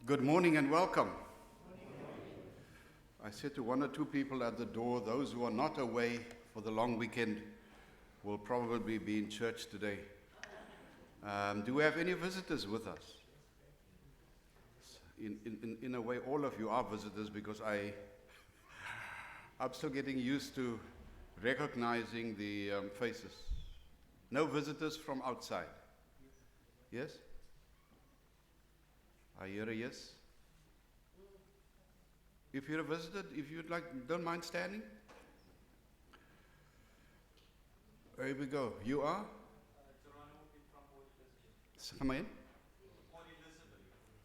Good morning and welcome. I said to one or two people at the door, those who are not away for the long weekend will probably be in church today. Do we have any visitors with us? In a way, all of you are visitors because I'm still getting used to recognizing the faces. No visitors from outside? Yes? I hear a yes. If you're a visitor, if you'd like, don't mind standing. There we go. You are? Come in.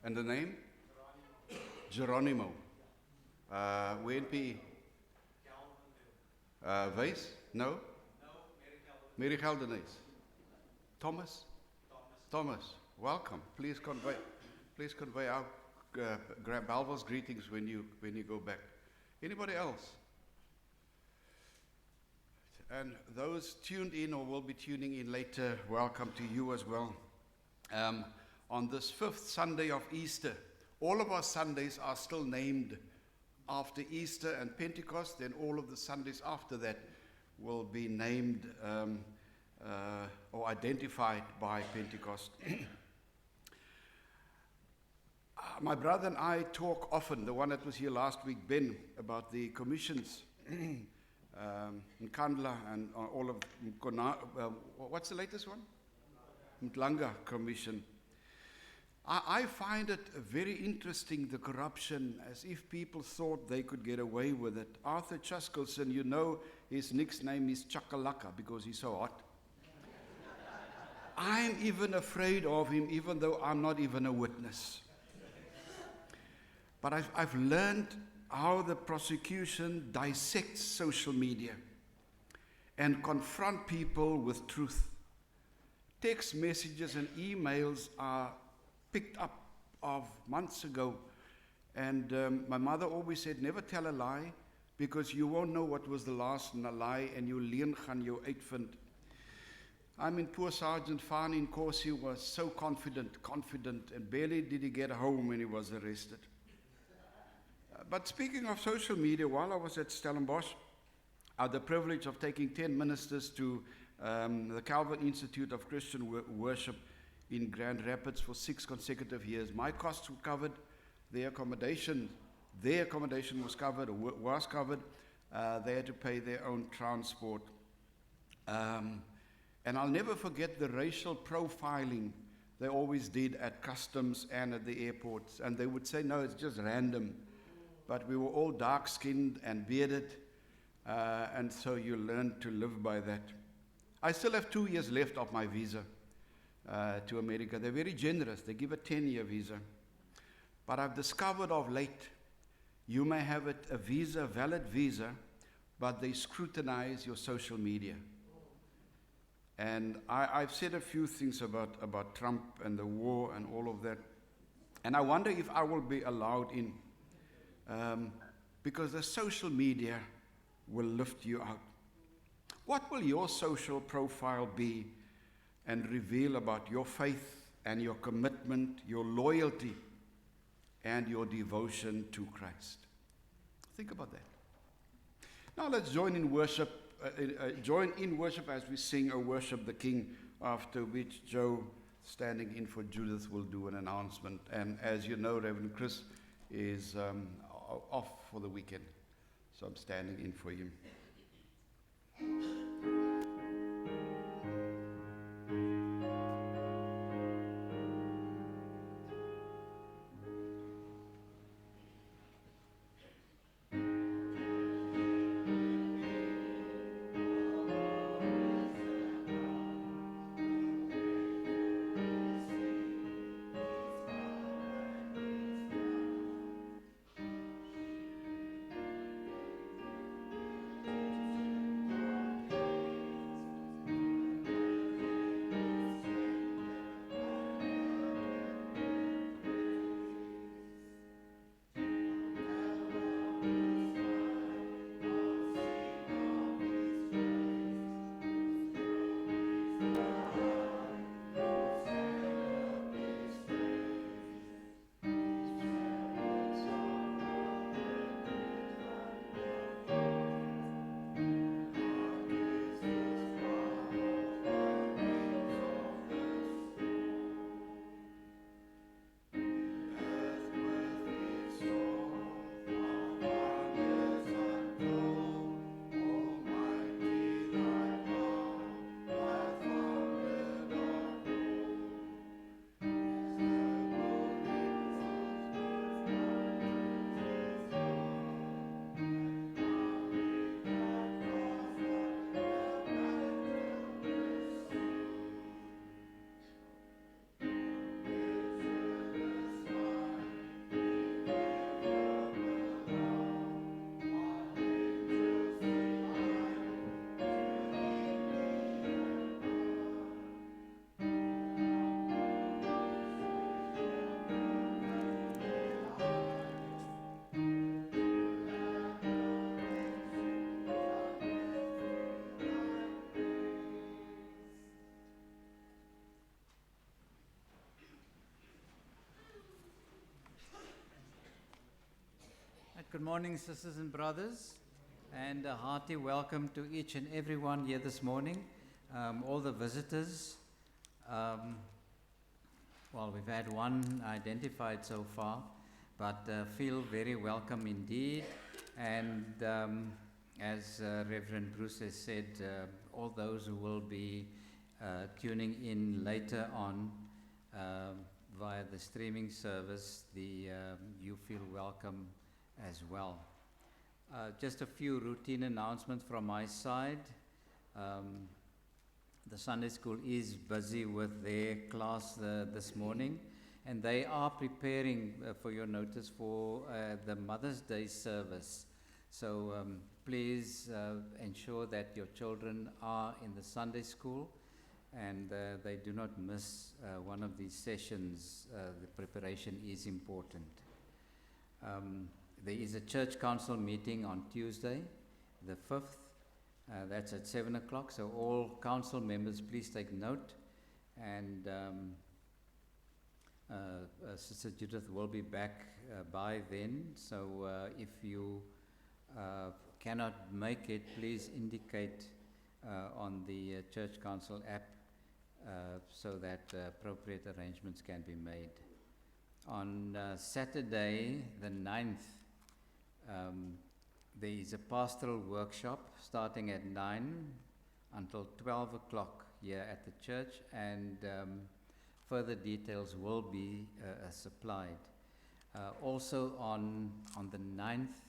And the name? Geronimo. Where in PE? Weiss? No? Mary Geldenhuys. Thomas? Thomas. Welcome. Please convey our Graham Balvo's greetings when you go back. Anybody else? And those tuned in or will be tuning in later, welcome to you as well. On this fifth Sunday of Easter, all of our Sundays are still named after Easter and Pentecost, then all of the Sundays after that will be named or identified by Pentecost. My brother and I talk often, the one that was here last week, Ben, about the commissions in Nkandla and all of Mkona. What's the latest one? Mtlanga Commission. I find it very interesting, the corruption, as if people thought they could get away with it. Arthur Chaskelson, you know, his nickname is Chakalaka because he's so hot. I'm even afraid of him, even though I'm not even a witness. But I've learned how the prosecution dissects social media and confront people with truth. Text messages and emails are picked up of months ago. And my mother always said, never tell a lie, because you won't know what was the last lie and you leen gaan jou uitvind. I mean, poor Sergeant Fani Nkosi was so confident, and barely did he get home when he was arrested. But speaking of social media, while I was at Stellenbosch, I had the privilege of taking 10 ministers to the Calvin Institute of Christian Worship in Grand Rapids for 6 consecutive years. My costs were covered, their accommodation was covered. They had to pay their own transport. And I'll never forget the racial profiling they always did at customs and at the airports. And they would say, no, it's just random. But we were all dark-skinned and bearded, and so you learn to live by that. I still have 2 years left of my visa to America. They're very generous. They give a 10-year visa. But I've discovered of late, you may have a valid visa, but they scrutinize your social media. And I've said a few things about Trump and the war and all of that. And I wonder if I will be allowed in. Because the social media will lift you out. What will your social profile be and reveal about your faith and your commitment, your loyalty, and your devotion to Christ? Think about that. Now let's join in worship. As we sing "O Worship the King," after which Joe, standing in for Judith, will do an announcement. And as you know, Reverend Chris is off for the weekend, so I'm standing in for him. Good morning, sisters and brothers, and a hearty welcome to each and everyone here this morning. All the visitors. Well, we've had one identified so far, but feel very welcome indeed. And as Reverend Bruce has said, all those who will be tuning in later on via the streaming service, you feel welcome as well. Just a few routine announcements from my side. The Sunday school is busy with their class this morning, and they are preparing, for your notice, for the Mother's Day service. So please ensure that your children are in the Sunday school and they do not miss one of these sessions. The preparation is important. There is a church council meeting on Tuesday, the 5th. That's at 7 o'clock. So all council members, please take note. And Sister Judith will be back by then. So if you cannot make it, please indicate on the church council app so that appropriate arrangements can be made. On Saturday, the 9th, there is a pastoral workshop starting at 9 until 12 o'clock here at the church, and further details will be supplied. Also on the 9th,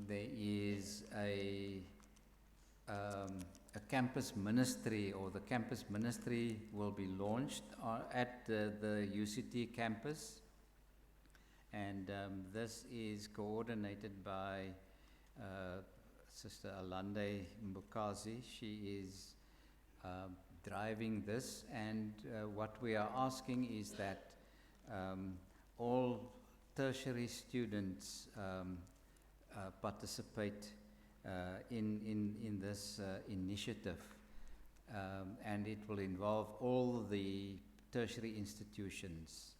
there is a campus ministry, or the campus ministry will be launched at the UCT campus. And this is coordinated by Sister Alande Mbukazi. She is driving this, and what we are asking is that all tertiary students participate in this initiative, and it will involve all the tertiary institutions.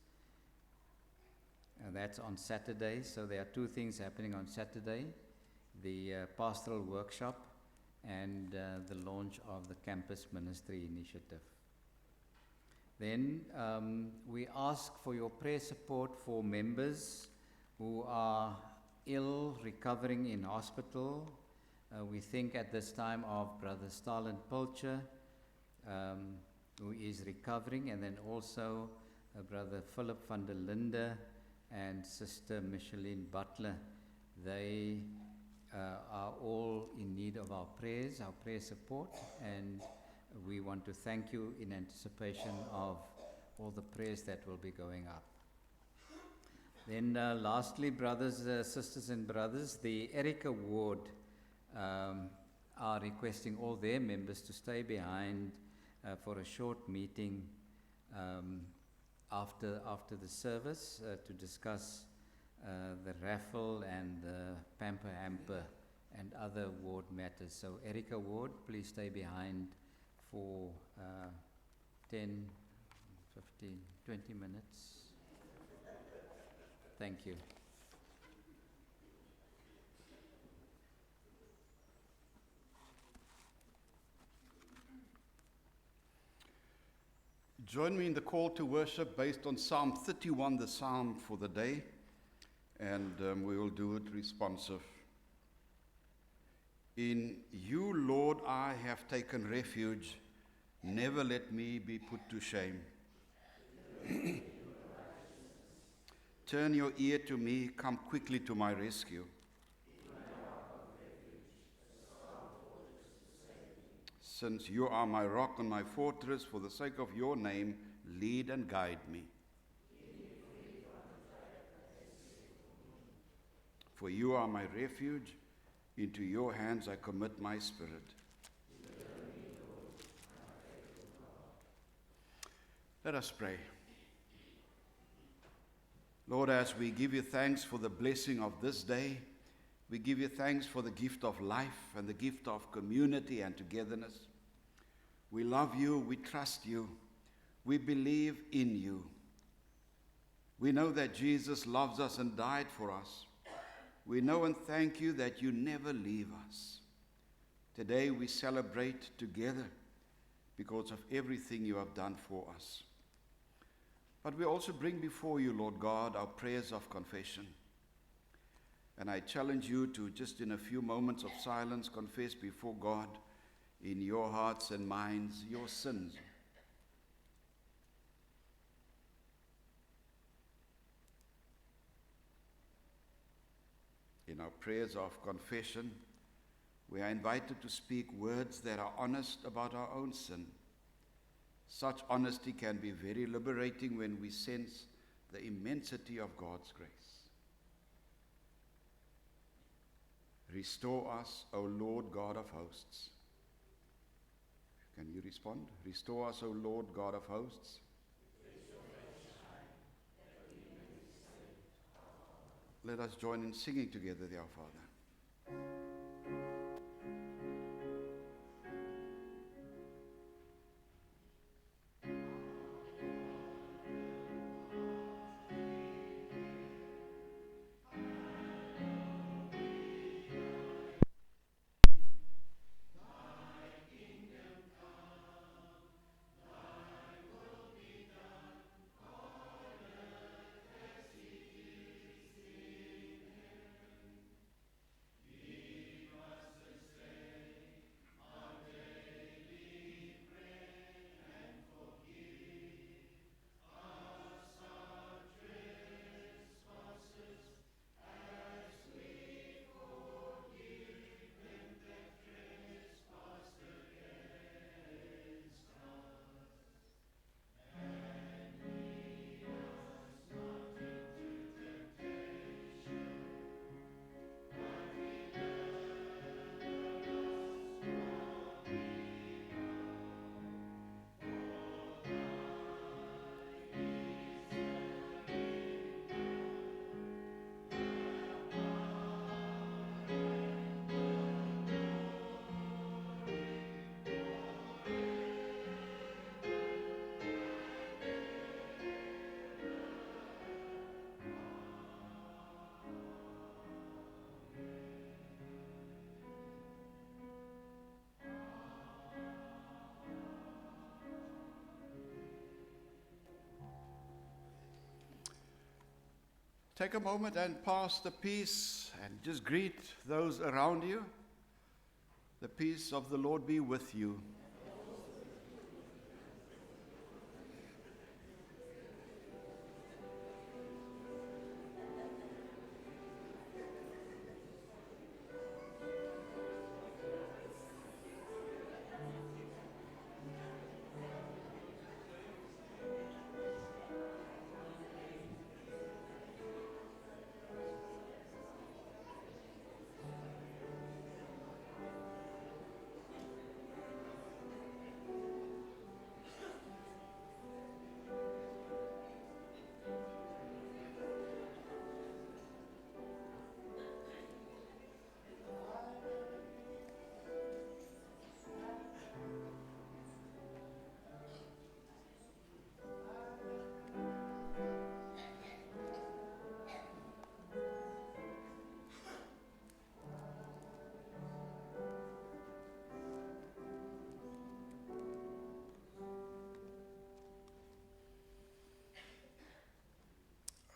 That's on Saturday, so there are two things happening on Saturday: the pastoral workshop and the launch of the campus ministry initiative. Then we ask for your prayer support for members who are ill, recovering in hospital. We think at this time of Brother Stalin Pilcher, who is recovering, and then also Brother Philip van der Linde and Sister Micheline Butler. They are all in need of our prayers, our prayer support, and we want to thank you in anticipation of all the prayers that will be going up. Then lastly, brothers, sisters and brothers, the Erica Ward are requesting all their members to stay behind for a short meeting after the service to discuss the raffle and the pamper hamper and other ward matters. So Erica Ward, please stay behind for 10, 15, 20 minutes. Thank you. Join me in the call to worship based on Psalm 31, the psalm for the day, and we will do it responsive. In you, Lord, I have taken refuge. Never let me be put to shame. Turn your ear to me, come quickly to my rescue. Since you are my rock and my fortress, for the sake of your name, lead and guide me. For you are my refuge, into your hands I commit my spirit. Let us pray. Lord, as we give you thanks for the blessing of this day, we give you thanks for the gift of life and the gift of community and togetherness. We love you, we trust you, we believe in you. We know that Jesus loves us and died for us. We know and thank you that you never leave us. Today we celebrate together because of everything you have done for us. But we also bring before you, Lord God, our prayers of confession. And I challenge you to just in a few moments of silence confess before God in your hearts and minds your sins. In our prayers of confession, we are invited to speak words that are honest about our own sin. Such honesty can be very liberating when we sense the immensity of God's grace. Restore us, O Lord God of hosts. Can you respond? Restore us, O Lord God of hosts. Let us join in singing together the Our Father. Take a moment and pass the peace and just greet those around you. The peace of the Lord be with you.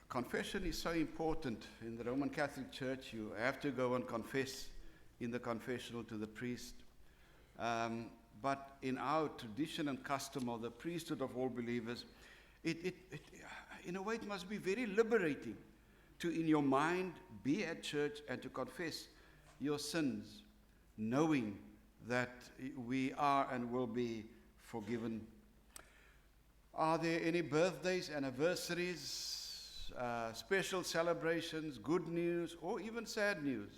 Confession is so important. In the Roman Catholic Church, you have to go and confess in the confessional to the priest. But in our tradition and custom of the priesthood of all believers, in a way it must be very liberating to, in your mind, be at church and to confess your sins, knowing that we are and will be forgiven. Are there any birthdays, anniversaries, special celebrations, good news, or even sad news?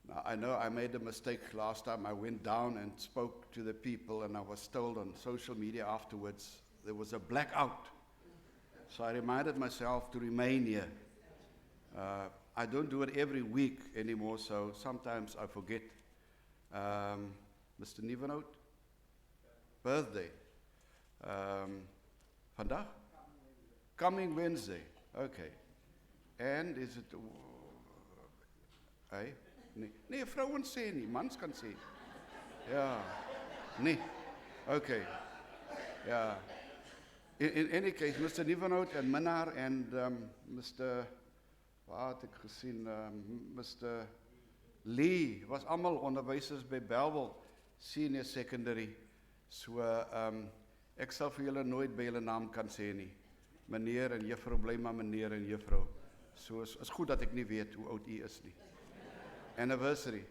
Now, I know I made a mistake last time. I went down and spoke to the people, and I was told on social media afterwards there was a blackout. So I reminded myself to remain here. I don't do it every week anymore, so sometimes I forget. Mr. Nieuwenhout? Birthday. Vandaag? Coming Wednesday. Okay. And is it... Hey? Nee, vrouwens sê nie, mans kan sê. Ja. Nee. Okay. Yeah. In any case, Mr. Nieuwenhout and Minnaar and Mr. Waar het ek gesien? Mr. Lee was almal onderwysers by Bellville Senior Secondary. So ek sal vir julle nooit by julle naam kan sê nie. Meneer en juffrou, bly maar meneer en juffrou. So is goed dat ek nie weet hoe oud u is nie. Anniversary.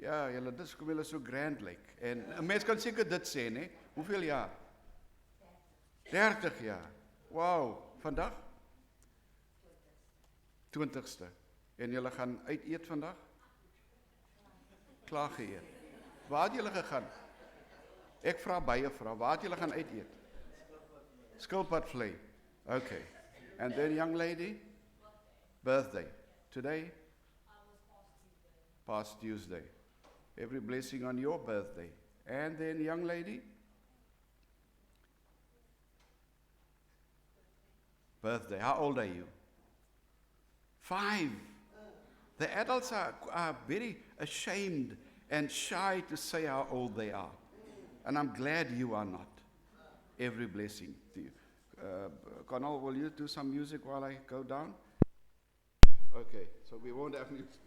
Ja, julle dis kom julle so grand lyk. En 'n mens kan seker dit sê, né? Hoeveel jaar? 30 jaar. Wow, vandag? 20ste. En julle gaan uit eet vandag? Klaar geëet. Waar het julle gegaan? Ek vra baie vrae. Waar het julle gaan uit eet? Skilpadvlei. Okay. And then young lady? Birthday. Today? Past Tuesday. Every blessing on your birthday. And then young lady? Birthday. How old are you? 5. The adults are very ashamed and shy to say how old they are. And I'm glad you are not. Every blessing to you. Connell, will you do some music while I go down? Okay, so we won't have music.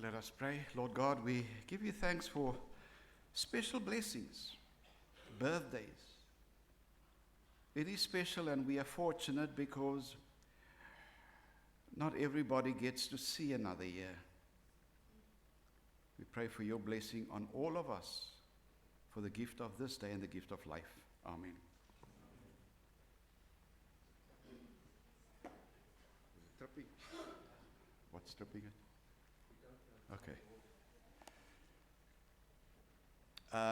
Let us pray. Lord God, we give you thanks for special blessings, birthdays. It is special, and we are fortunate because not everybody gets to see another year. We pray for your blessing on all of us, for the gift of this day and the gift of life. Amen. Is it tripping? What's tripping it? Okay.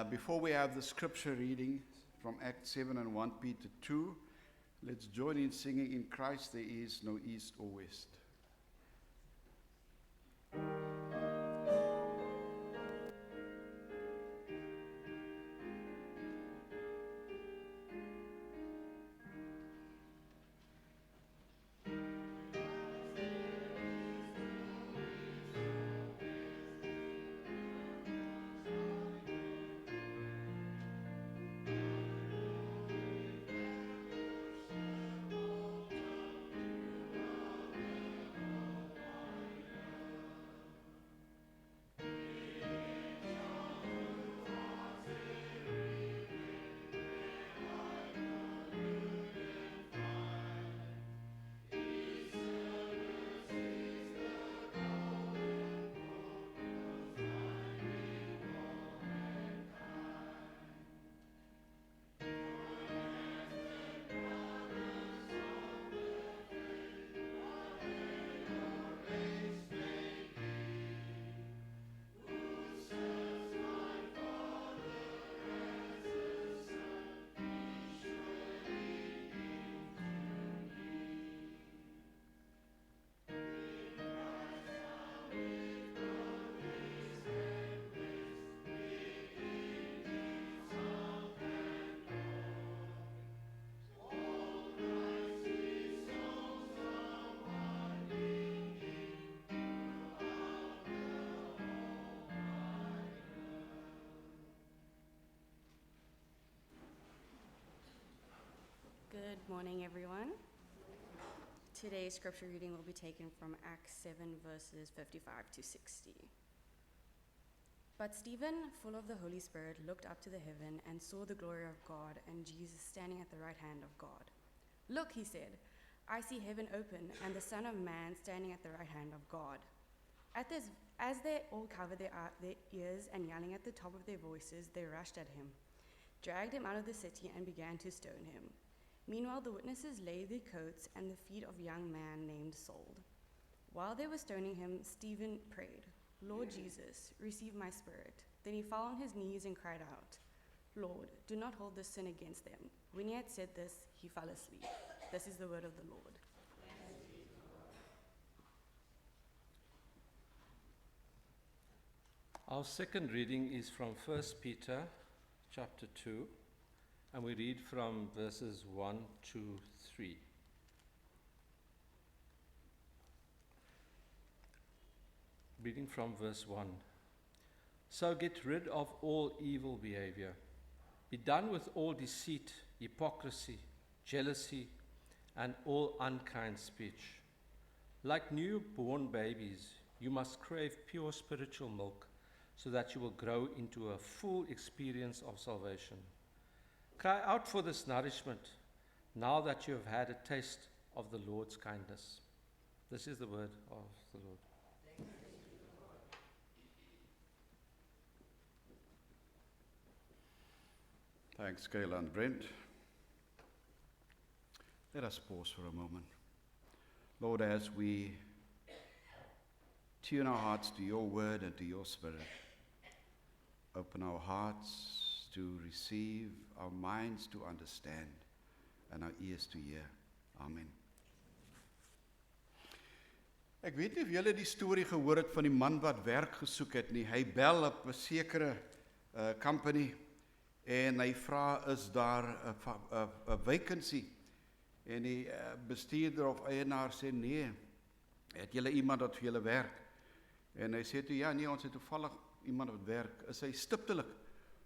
Before we have the scripture reading from Acts 7 and 1 Peter 2, let's join in singing, "In Christ there is no east or west." Good morning, everyone. Today's scripture reading will be taken from Acts 7, verses 55 to 60. But Stephen, full of the Holy Spirit, looked up to the heaven and saw the glory of God and Jesus standing at the right hand of God. "Look," he said, "I see heaven open and the Son of Man standing at the right hand of God." As they all covered their ears and yelling at the top of their voices, they rushed at him, dragged him out of the city, and began to stone him. Meanwhile, the witnesses laid their coats at the feet of a young man named Saul. While they were stoning him, Stephen prayed, "Lord Jesus, receive my spirit." Then he fell on his knees and cried out, "Lord, do not hold this sin against them." When he had said this, he fell asleep. This is the word of the Lord. Our second reading is from 1 Peter chapter 2, and we read from verses 1 to 3. Reading from verse 1. So get rid of all evil behavior. Be done with all deceit, hypocrisy, jealousy, and all unkind speech. Like newborn babies, you must crave pure spiritual milk, so that you will grow into a full experience of salvation. Cry out for this nourishment, now that you have had a taste of the Lord's kindness. This is the word of the Lord. Thanks, Kayla and Brent. Let us pause for a moment. Lord, as we tune our hearts to your word and to your spirit, open our hearts to receive, our minds to understand, and our ears to hear. Amen. Ek weet nie of julle die storie gehoor het van die man wat werk gesoek het nie. Hy bel op 'n sekere company en hy vra, is daar 'n vacancy? En die bestuurder of eienaar sê, nee, het julle iemand wat vir julle werk? En hy sê toe, ja, nee, ons het toevallig iemand wat werk. Is hy stiptelik?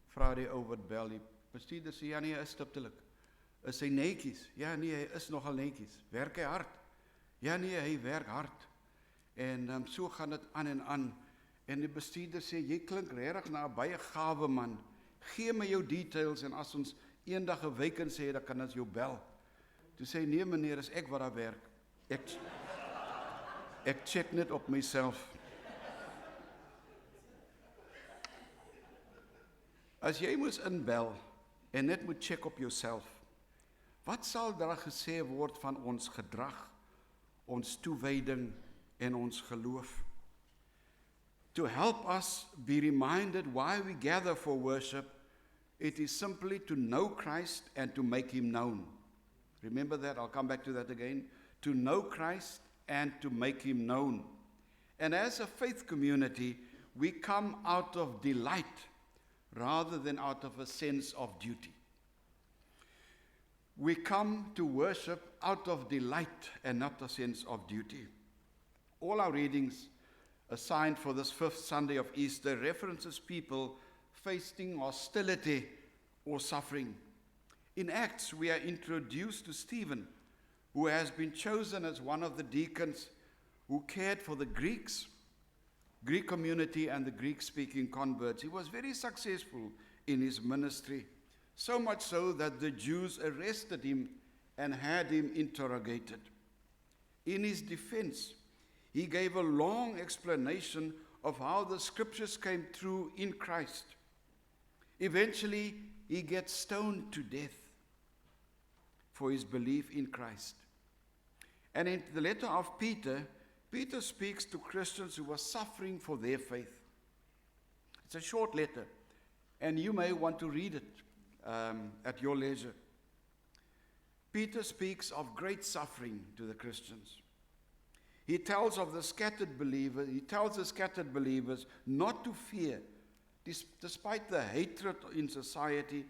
Vra die ou wat bel. Die bestuurder sê, ja, nee, hy is stiptelik. Is hy netjies? Ja, nee, hy is nogal netjies. Werk hy hard? Ja, nee, hy werk hard. En so gaan dit aan en aan. En die bestuurder sê, jy klink regtig na 'n baie gawe man. Gee my jou details en as ons eendag 'n vacancy het, dan kan ons jou bel. Toe sê hy, nee meneer, is ek wat daar werk. Ek check net op myself. As jy moes inbel en net moet check op jouself, wat sal daar gesê word van ons gedrag, ons toewyding en ons geloof? To help us be reminded why we gather for worship, it is simply to know Christ and to make him known. Remember that, I'll come back to that again. To know Christ and to make him known. And as a faith community, we come out of delight rather than out of a sense of duty. We come to worship out of delight and not a sense of duty. All our readings assigned for this fifth Sunday of Easter references people facing hostility or suffering. In Acts, we are introduced to Stephen, who has been chosen as one of the deacons who cared for the Greek community and the Greek-speaking converts. He was very successful in his ministry, so much so that the Jews arrested him and had him interrogated. In his defense, he gave a long explanation of how the scriptures came true in Christ. Eventually, he gets stoned to death for his belief in Christ. And in the letter of Peter, Peter speaks to Christians who were suffering for their faith. It's a short letter, and you may want to read it at your leisure. Peter speaks of great suffering to the Christians. He tells the scattered believers not to fear, despite the hatred in society.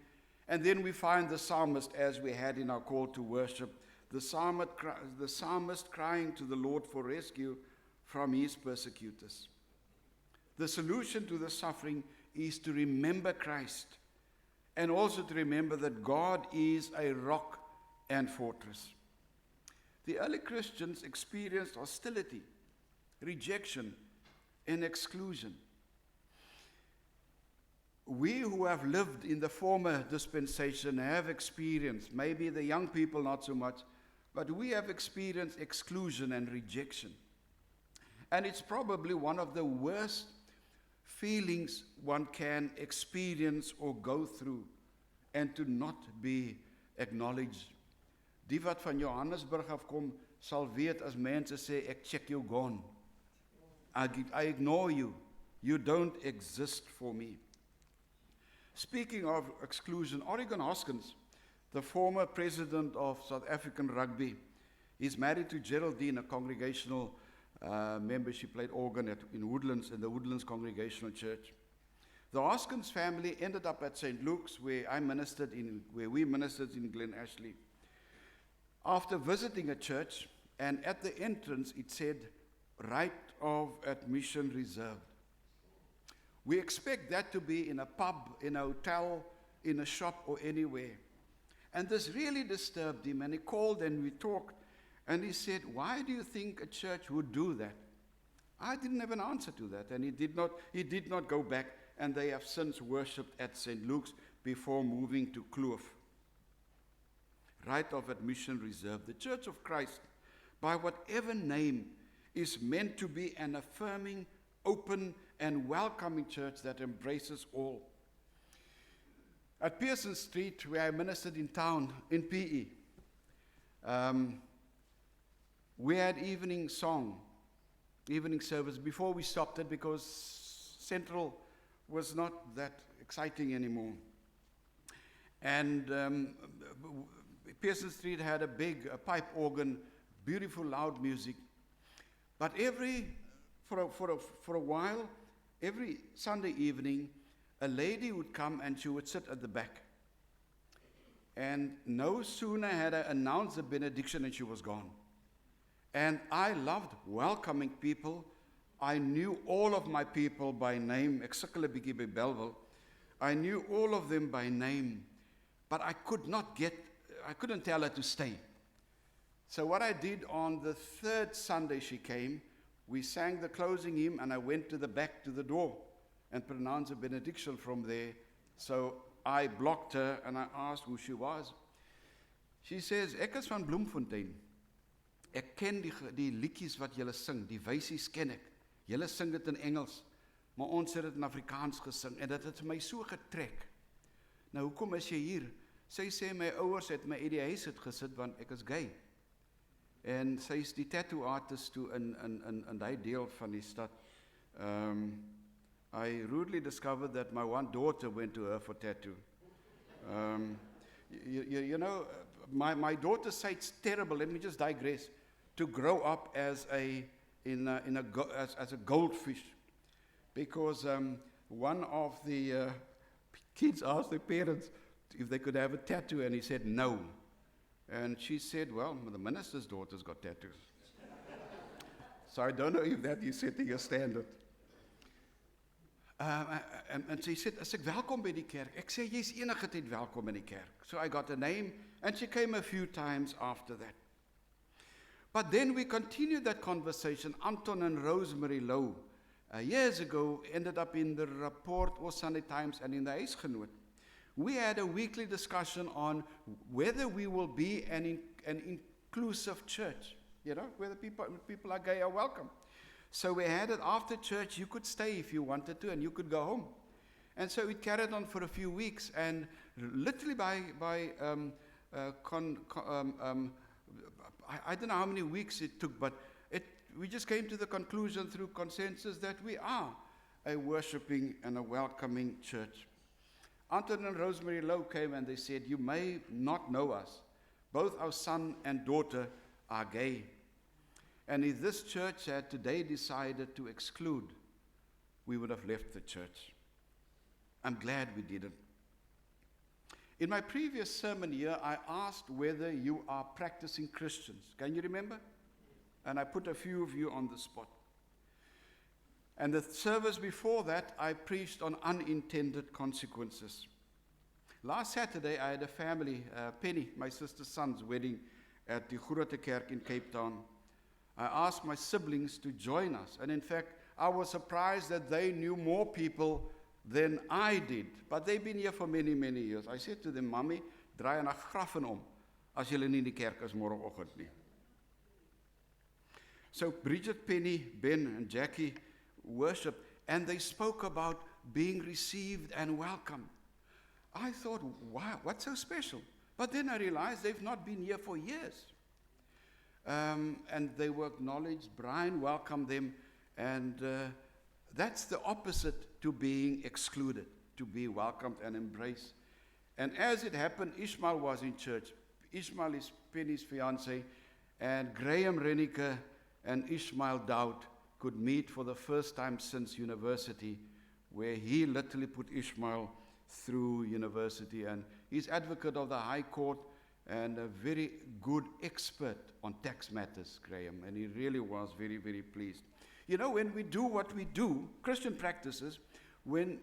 And then we find the psalmist, as we had in our call to worship, the psalmist crying to the Lord for rescue from his persecutors. The solution to the suffering is to remember Christ and also to remember that God is a rock and fortress. The early Christians experienced hostility, rejection, and exclusion. we who have lived in the former dispensation have experienced, maybe the young people not so much, but we have experienced exclusion and rejection. And it's probably one of the worst feelings one can experience or go through, and to not be acknowledged. Die wat van Johannesburg afkom, sal weet as mense sê, ek check jou gone. I ignore you. You don't exist for me. Speaking of exclusion, Oregon Hoskins, the former president of South African Rugby, is married to Geraldine, a congregational member. She played organ in Woodlands, in the Woodlands Congregational Church. The Hoskins family ended up at St. Luke's, where we ministered in Glen Ashley. After visiting a church, and at the entrance it said, right of admission reserved. We expect that to be in a pub, in a hotel, in a shop, or anywhere. And this really disturbed him, and he called and we talked, and he said, why do you think a church would do that? I didn't have an answer to that, and he did not go back, and they have since worshipped at St. Luke's before moving to Kloof. Right of admission reserved. The Church of Christ, by whatever name, is meant to be an affirming, open, and welcoming church that embraces all. At Pearson Street, where I ministered in town, in PE, we had evening service before we stopped it because Central was not that exciting anymore. And Pearson Street had a big pipe organ, beautiful loud music. But for a while, every Sunday evening, a lady would come and she would sit at the back. And no sooner had I announced the benediction and she was gone. And I loved welcoming people. I knew all of my people by name. Ek sukkel 'n bietjie by Bellville. I knew all of them by name. But I couldn't tell her to stay. So what I did on the third Sunday she came, we sang the closing hymn and I went to the back to the door and pronounced a benediction from there. So I blocked her and I asked who she was. She says, ek is van Bloemfontein. Ek ken die liedjies wat julle sing, die wysies ken ek. Julle sing dit in Engels, maar ons het dit in Afrikaans gesing en dit het my so getrek. Nou hoekom is jy hier? Sy sê my ouers het my uit die huis het gesit want ek is gay. En sy is die tattoo artist toe in die deel van die stad. I rudely discovered that my one daughter went to her for tattoo. You know, my daughter said it's terrible, let me just digress, to grow up as a goldfish. Because one of the kids asked their parents if they could have a tattoo, and he said no. And she said, well, the minister's daughter's got tattoos. So I don't know if that is setting a standard. And she said, as ek welkom by die kerk. Ek sê, jy's enige tyd welkom in die kerk. So I got a name, and she came a few times after that. But then we continued that conversation. Anton and Rosemary Lowe, years ago, ended up in the Rapport or Sunday Times and in the Huisgenoot. We had a weekly discussion on whether we will be an inclusive church, you know, whether people are gay are welcome. So we had it after church. You could stay if you wanted to, and you could go home. And so it carried on for a few weeks, and literally I don't know how many weeks it took, but we just came to the conclusion through consensus that we are a worshiping and a welcoming church. Anton and Rosemary Lowe came and they said, you may not know us. Both our son and daughter are gay. And if this church had today decided to exclude, we would have left the church. I'm glad we didn't. In my previous sermon here, I asked whether you are practicing Christians. Can you remember? And I put a few of you on the spot. And the service before that, I preached on unintended consequences. Last Saturday, I had a family, Penny, my sister's son's wedding at the Grote Kerk in Cape Town. I asked my siblings to join us. And in fact, I was surprised that they knew more people than I did. But they've been here for many, many years. I said to them, Mommy, draai na graffen om, as julle nie in die kerk is môreoggend nie. So Bridget, Penny, Ben, and Jackie worshiped, and they spoke about being received and welcomed. I thought, wow, what's so special? But then I realized they've not been here for years. And they were acknowledged. Brian welcomed them, and that's the opposite to being excluded, to be welcomed and embraced. And as it happened, Ishmael was in church. Ishmael is Penny's fiancé, and Graham Renike and Ishmael Dowd could meet for the first time since university, where he literally put Ishmael through university. And he's advocate of the High Court and a very good expert on tax matters, Graham, and he really was very, very pleased. You know, when we do what we do, Christian practices, when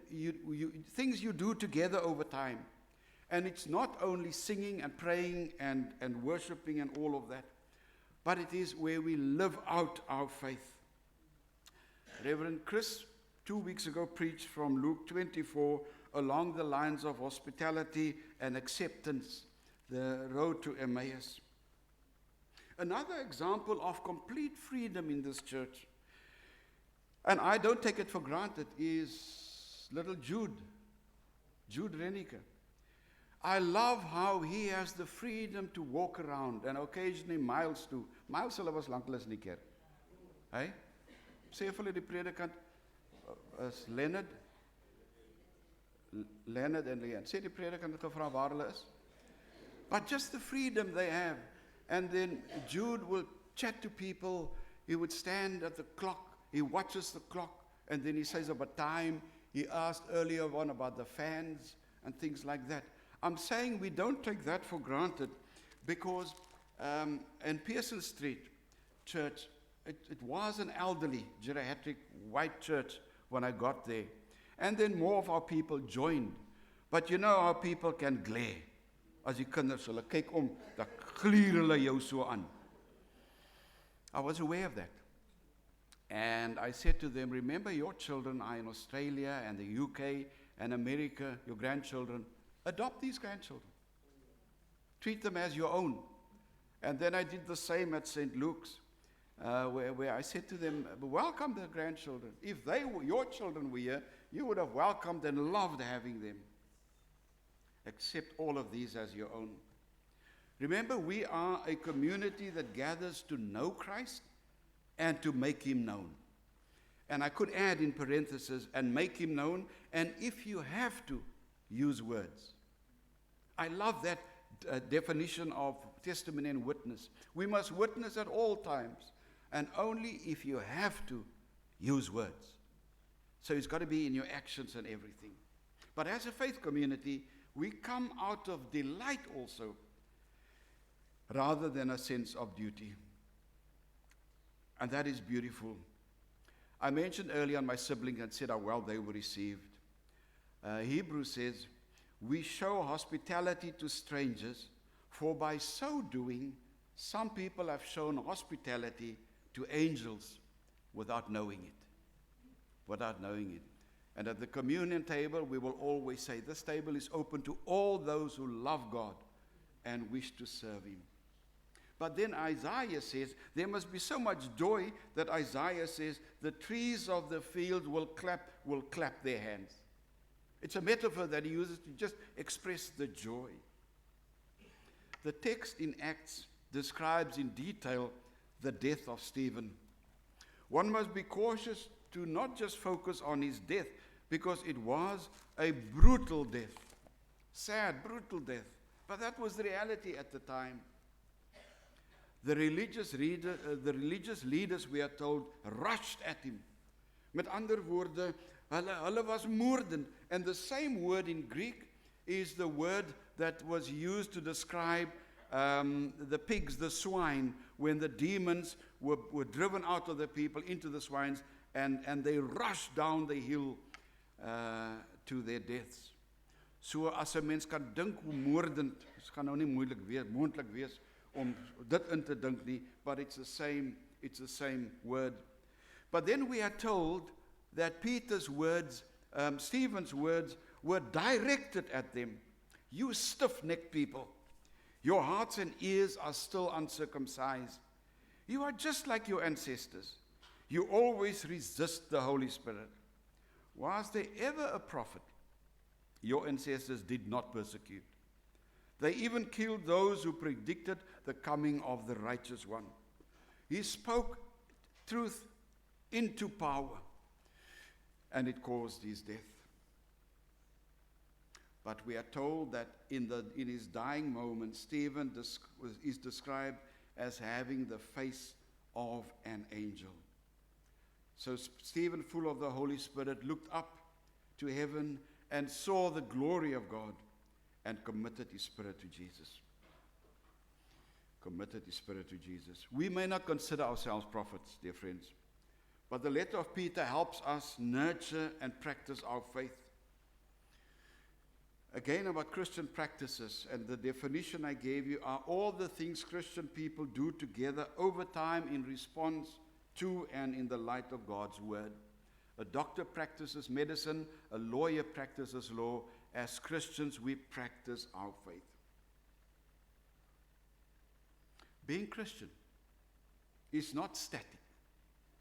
things you do together over time, and it's not only singing and praying and worshiping and all of that, but it is where we live out our faith. Reverend Chris, 2 weeks ago, preached from Luke 24 along the lines of hospitality and acceptance, the road to Emmaus. Another example of complete freedom in this church, and I don't take it for granted, is little Jude Renike. I love how he has the freedom to walk around, and occasionally Miles too. Miles hulle was lanklaas in die kerk. Hey? Sê vir hulle die predikant is Leonard and Leanne. Sê die predikant het gevra waar hulle is. But just the freedom they have. And then Jude will chat to people. He would stand at the clock. He watches the clock. And then he says about time. He asked earlier on about the fans and things like that. I'm saying we don't take that for granted because in Pearson Street Church, it was an elderly, geriatric, white church when I got there. And then more of our people joined. But you know how people can glare. As die kinders hulle kyk om, dan gluur hulle jou so aan. I was aware of that. And I said to them, remember your children are in Australia and the UK and America, your grandchildren. Adopt these grandchildren. Treat them as your own. And then I did the same at St. Luke's, where I said to them, welcome the grandchildren. If your children were here, you would have welcomed and loved having them. Accept all of these as your own. Remember, we are a community that gathers to know Christ and to make him known. And I could add in parentheses, and make him known, and if you have to, use words. I love that definition of testimony and witness. We must witness at all times, and only if you have to, use words. So it's got to be in your actions and everything. But as a faith community, we come out of delight also, rather than a sense of duty. And that is beautiful. I mentioned earlier on my siblings and said how well they were received. Hebrews says, we show hospitality to strangers, for by so doing, some people have shown hospitality to angels without knowing it. Without knowing it. And at the communion table, we will always say, this table is open to all those who love God and wish to serve him. But then Isaiah says, there must be so much joy that Isaiah says, the trees of the field will clap their hands. It's a metaphor that he uses to just express the joy. The text in Acts describes in detail the death of Stephen. One must be cautious to not just focus on his death, because it was a brutal death. Sad, brutal death. But that was the reality at the time. The religious leaders, we are told, rushed at him. Met ander woorde, hulle was moordend. And the same word in Greek is the word that was used to describe the pigs, the swine, when the demons were driven out of the people into the swines, and they rushed down the hill to their deaths. So as 'n mens kan dink hoe moordend, dit gaan nou nie moontlik wees om dit in te dink nie, but it's the same word. But then we are told that Peter's words Stephen's words were directed at them. You stiff-necked people, your hearts and ears are still uncircumcised. You are just like your ancestors. You always resist the Holy Spirit. Was there ever a prophet your ancestors did not persecute? They even killed those who predicted the coming of the righteous one. He spoke truth into power, and it caused his death. But we are told that in his dying moment, Stephen is described as having the face of an angel. So Stephen, full of the Holy Spirit, looked up to heaven and saw the glory of God and committed his spirit to Jesus. Committed his spirit to Jesus. We may not consider ourselves prophets, dear friends, but the letter of Peter helps us nurture and practice our faith. Again, about Christian practices, and the definition I gave you are all the things Christian people do together over time in response to and in the light of God's word. A doctor practices medicine, a lawyer practices law. As Christians, we practice our faith. Being Christian is not static.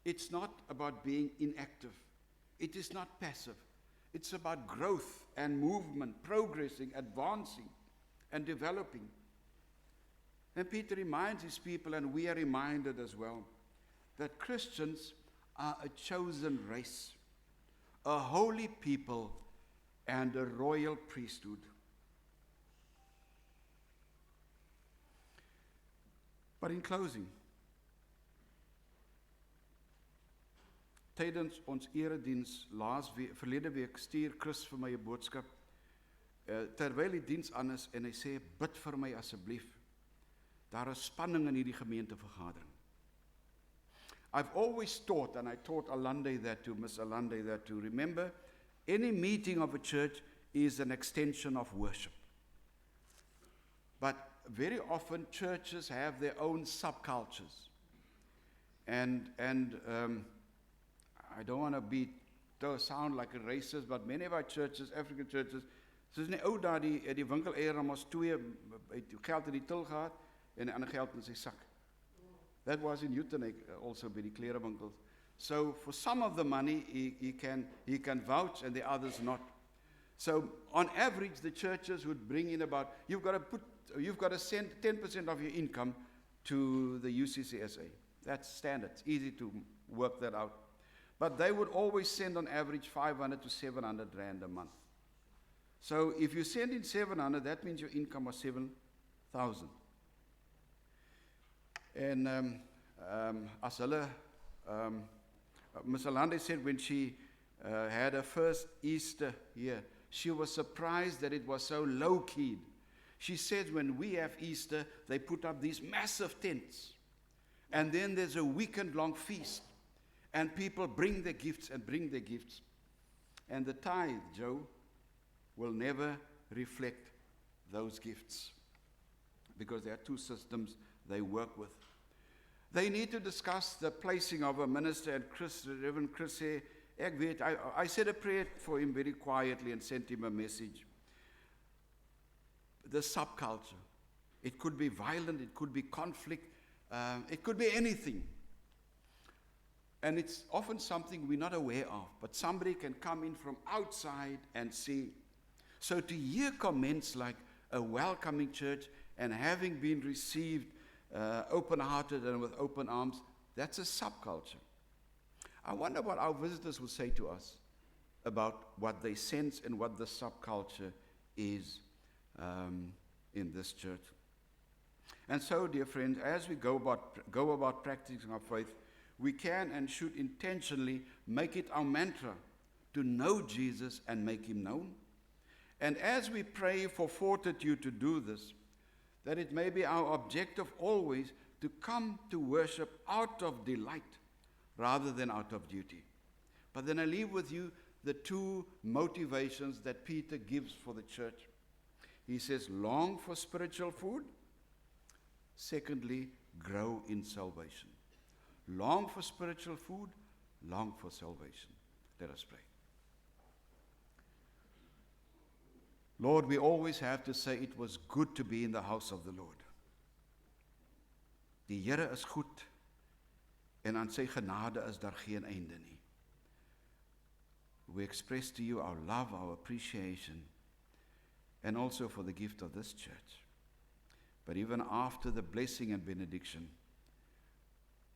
It's not about being inactive. It is not passive. It's about growth and movement, progressing, advancing, and developing. And Peter reminds his people, and we are reminded as well, that Christians are a chosen race, a holy people, and a royal priesthood. But in closing, tydens ons erediens verlede week stuur Chris vir my 'n boodskap terwyl die diens aan is, en hy sê, bid vir my asseblief. Daar is spanning in hierdie gemeentevergadering. I've always taught, and I taught Alande that too, Miss Alande that too, remember, any meeting of a church is an extension of worship. But very often churches have their own subcultures. And I don't want to sound like a racist, but many of our churches, African churches, soos in die ou dae die winkel eer ons twee geld in die til gehad en 'n ander geld in sy sak. That was in Utenek also by die klerewinkels. So for some of the money he can vouch and the others not. So on average the churches would bring in about, you've got to send 10% of your income to the UCCSA. That's standard. It's easy to work that out. But they would always send on average 500 to 700 rand a month. So if you send in 700, that means your income was 7,000. And as hulle, Ms. Alande said when she had her first Easter here, she was surprised that it was so low-keyed. She said when we have Easter, they put up these massive tents. And then there's a weekend-long feast. And people bring their gifts and bring their gifts. And the tithe, Joe, will never reflect those gifts. Because there are two systems they work with. They need to discuss the placing of a minister, and Reverend Chris said, I said a prayer for him very quietly and sent him a message. The subculture. It could be violent, it could be conflict, it could be anything. And it's often something we're not aware of, but somebody can come in from outside and see. So to hear comments like a welcoming church and having been received open-hearted and with open arms, that's a subculture. I wonder what our visitors will say to us about what they sense and what the subculture is in this church. And so, dear friends, as we go about practicing our faith, we can and should intentionally make it our mantra to know Jesus and make him known. And as we pray for fortitude to do this, that it may be our objective always to come to worship out of delight rather than out of duty. But then I leave with you the two motivations that Peter gives for the church. He says, long for spiritual food. Secondly, grow in salvation. Long for spiritual food, long for salvation. Let us pray. Lord, we always have to say it was good to be in the house of the Lord. Die Here is goed en aan sy genade is daar geen einde nie. We express to you our love, our appreciation, and also for the gift of this church. But even after the blessing and benediction,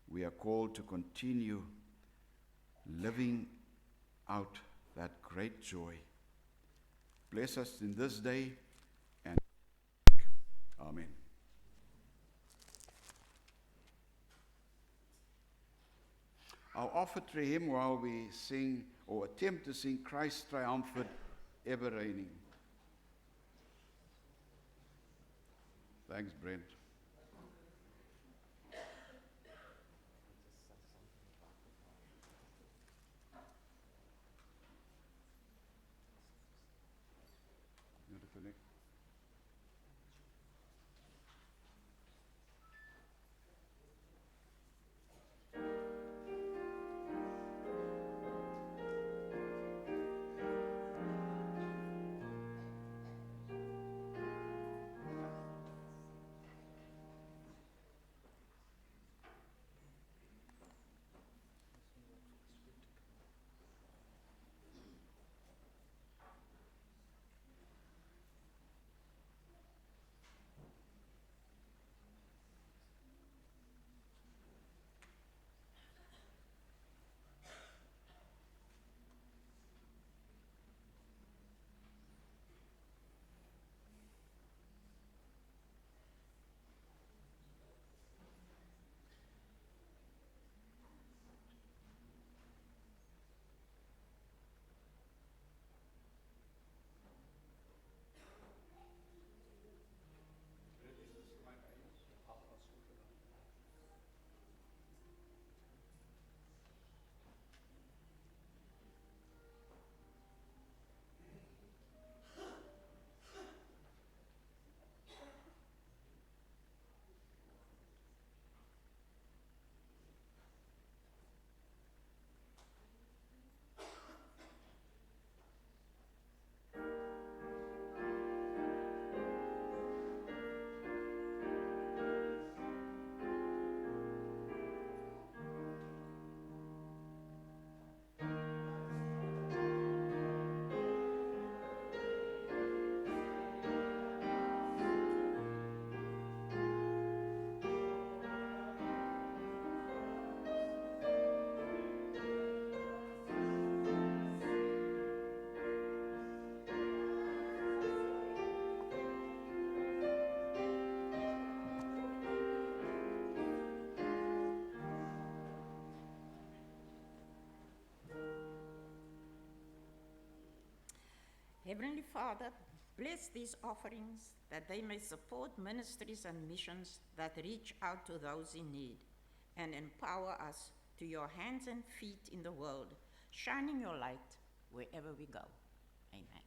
we are called to continue living out that great joy. Bless us in this day and week. Amen. I'll offer to him while we sing or attempt to sing Christ Triumphant, Ever Reigning. Thanks, Brent. Beautiful. Heavenly Father, bless these offerings that they may support ministries and missions that reach out to those in need, and empower us to your hands and feet in the world, shining your light wherever we go. Amen.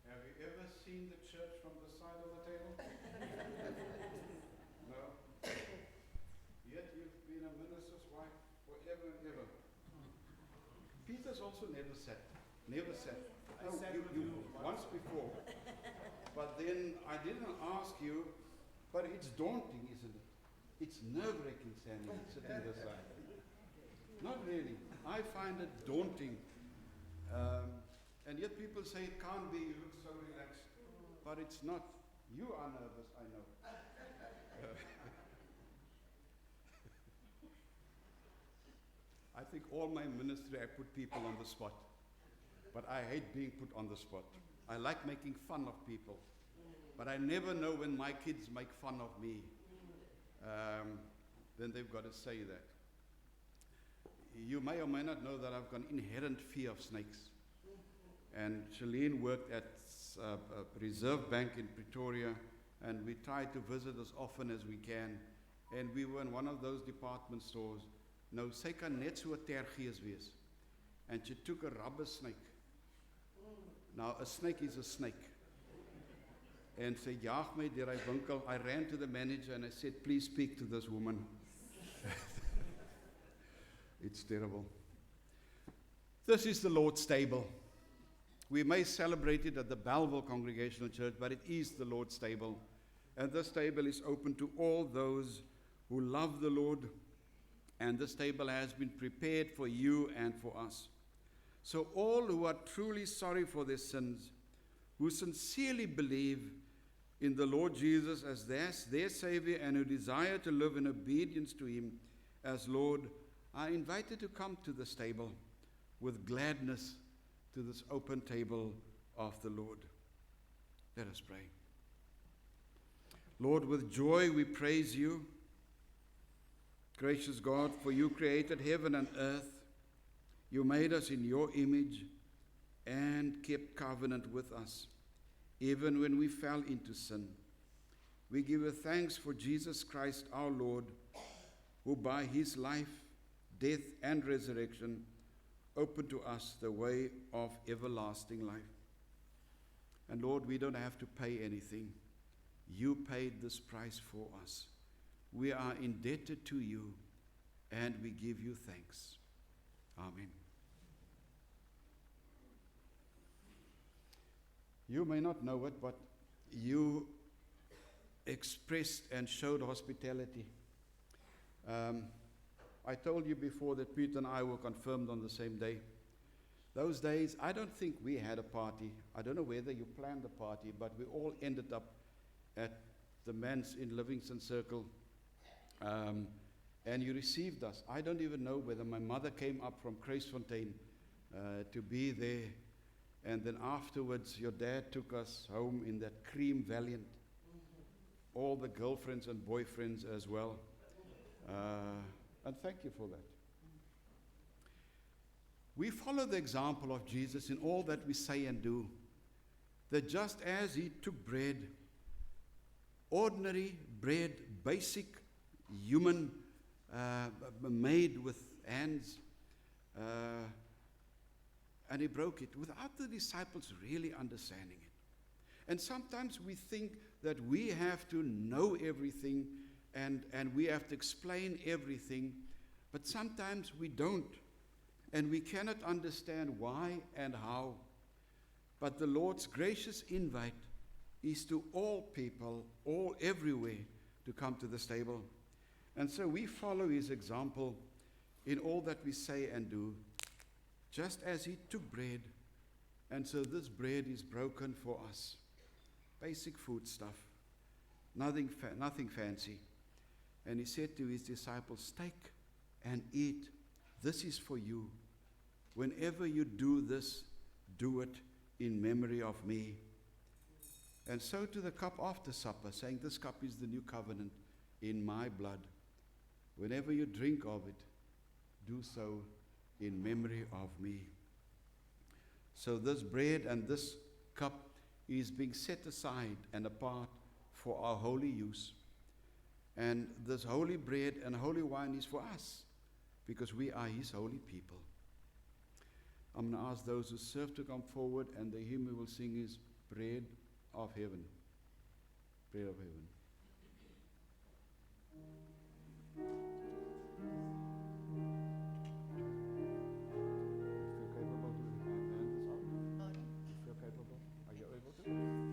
Have you ever seen the church from the side of the table? No? Yet you've been a minister's wife forever and ever. Peter's also never sat. Never sat. I sat with you you once before. But then I didn't ask you, but it's daunting, isn't it? It's nerve-wracking standing sitting this side. Not really. I find it daunting. And yet people say it can't be, you look so relaxed. But it's not. You are nervous, I know. think all my ministry I put people on the spot. But I hate being put on the spot. I like making fun of people. But I never know when my kids make fun of me. Then they've got to say that. You may or may not know that I've got an inherent fear of snakes. And Shalene worked at a Reserve Bank in Pretoria, and we try to visit as often as we can. And we were in one of those department stores. Nou, sy kan net so 'n tergees wees. And she took a rubber snake. Now, a snake is a snake. And sy jaag my deur die winkel. I ran to the manager and I said, please speak to this woman. It's terrible. This is the Lord's table. We may celebrate it at the Belleville Congregational Church, but it is the Lord's table. And this table is open to all those who love the Lord. And this table has been prepared for you and for us. So all who are truly sorry for their sins, who sincerely believe in the Lord Jesus as their Savior and who desire to live in obedience to Him as Lord, are invited to come to this table with gladness, to this open table of the Lord. Let us pray. Lord, with joy we praise you. Gracious God, for you created heaven and earth. You made us in your image and kept covenant with us, even when we fell into sin. We give you thanks for Jesus Christ our Lord, who by his life, death, and resurrection opened to us the way of everlasting life. And Lord, we don't have to pay anything. You paid this price for us. We are indebted to you, and we give you thanks. Amen. You may not know it, but you expressed and showed hospitality. I told you before that Peter and I were confirmed on the same day. Those days, I don't think we had a party. I don't know whether you planned the party, but we all ended up at the manse in Livingston Circle, and you received us. I don't even know whether my mother came up from Kruisfontein to be there, and then afterwards your dad took us home in that cream Valiant, all the girlfriends and boyfriends as well, and thank you for that. We follow the example of Jesus in all that we say and do, that just as he took bread, ordinary bread, basic human, made with hands, and he broke it without the disciples really understanding it. And sometimes we think that we have to know everything and we have to explain everything, but sometimes we don't. And we cannot understand why and how. But the Lord's gracious invite is to all people, all everywhere, to come to this table. And so we follow his example in all that we say and do, just as he took bread. And so this bread is broken for us. Basic food stuff, nothing fancy. And he said to his disciples, take and eat. This is for you. Whenever you do this, do it in memory of me. And so to the cup after supper, saying, this cup is the new covenant in my blood. Whenever you drink of it, do so in memory of me. So this bread and this cup is being set aside and apart for our holy use. And this holy bread and holy wine is for us, because we are his holy people. I'm going to ask those who serve to come forward, and the hymn we will sing is Bread of Heaven. Bread of Heaven. If you're capable to hand this out. If you're capable, are you able to? Thank you.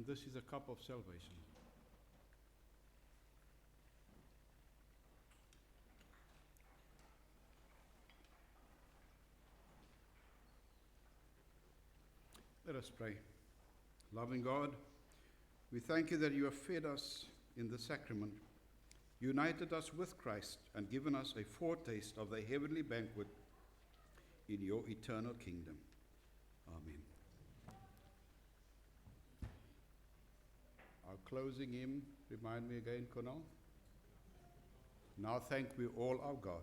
And this is a cup of salvation. Let us pray. Loving God, we thank you that you have fed us in the sacrament, united us with Christ, and given us a foretaste of the heavenly banquet in your eternal kingdom. Amen. Our closing hymn, remind me again, Conal. Now thank we all our God.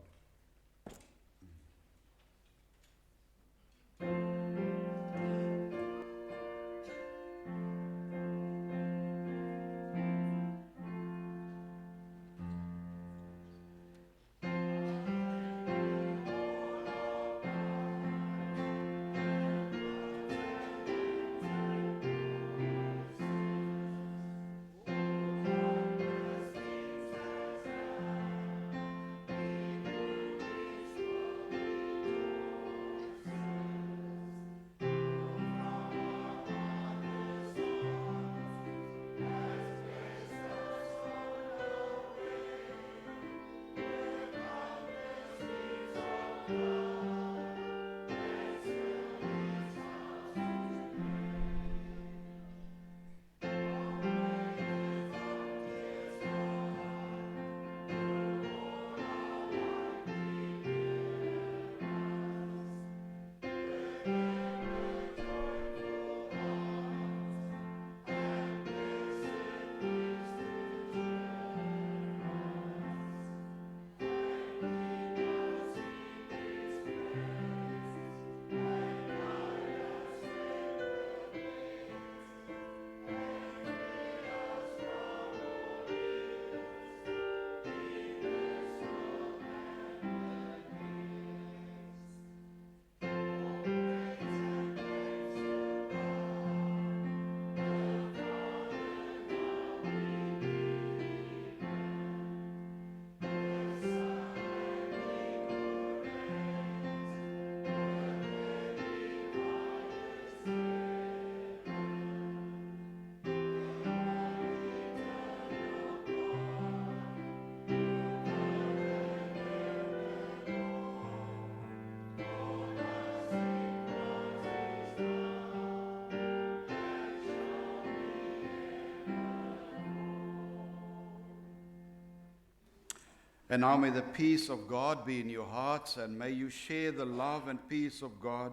And now may the peace of God be in your hearts, and may you share the love and peace of God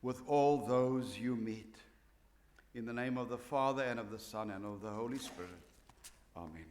with all those you meet. In the name of the Father, and of the Son, and of the Holy Spirit. Amen.